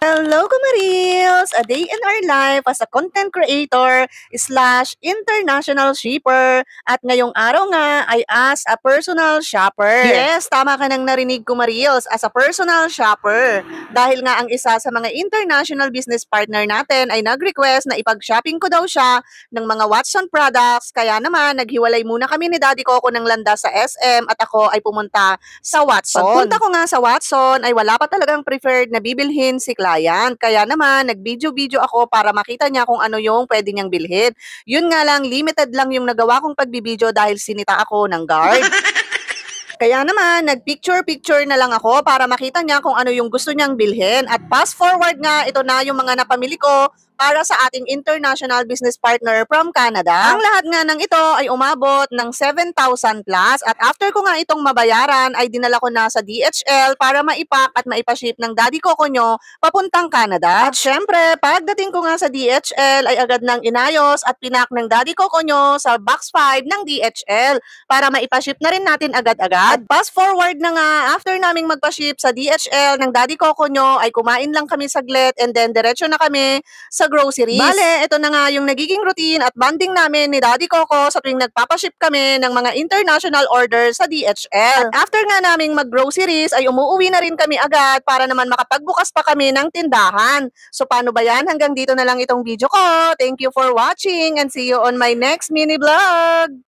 Hello, Kumarils! A day in our life as a content creator slash international shipper at ngayong araw nga ay as a personal shopper. Yes, tama ka nang narinig, Kumarils, as a personal shopper. Dahil nga ang isa sa mga international business partner natin ay nag-request na ipag-shopping ko daw siya ng mga Watson products. Kaya naman, naghiwalay muna kami ni Daddy Coco ng landas sa SM at ako ay pumunta sa Watson. Pagpunta ko nga sa Watson ay wala pa talagang preferred na bibilhin si client. Kaya naman, nag-video-video ako para makita niya kung ano yung pwede niyang bilhin. Yun nga lang, limited lang yung nagawa kong pagbibideo dahil sinita ako ng guard. Kaya naman, nag-picture-picture na lang ako para makita niya kung ano yung gusto niyang bilhin. At fast forward nga, ito na yung mga napamili ko para sa ating international business partner from Canada. Ang lahat nga ng ito ay umabot ng 7,000 plus at after ko nga itong mabayaran ay dinala ko na sa DHL para maipack at maipaship ng Daddy Coco nyo papuntang Canada. At syempre, pagdating ko nga sa DHL ay agad nang inayos at pinak ng Daddy Coco nyo sa box 5 ng DHL para maipaship na rin natin agad-agad. At fast forward na nga, after naming magpaship sa DHL ng Daddy Coco nyo ay kumain lang kami saglit and then diretso na kami sa groceries. Bale, ito na nga yung nagiging routine at bonding namin ni Daddy Coco sa tuwing nagpapaship kami ng mga international orders sa DHL. At after nga naming mag-groceries ay umuwi na rin kami agad para naman makapagbukas pa kami ng tindahan. So paano ba yan? Hanggang dito na lang itong video ko. Thank you for watching and see you on my next mini vlog!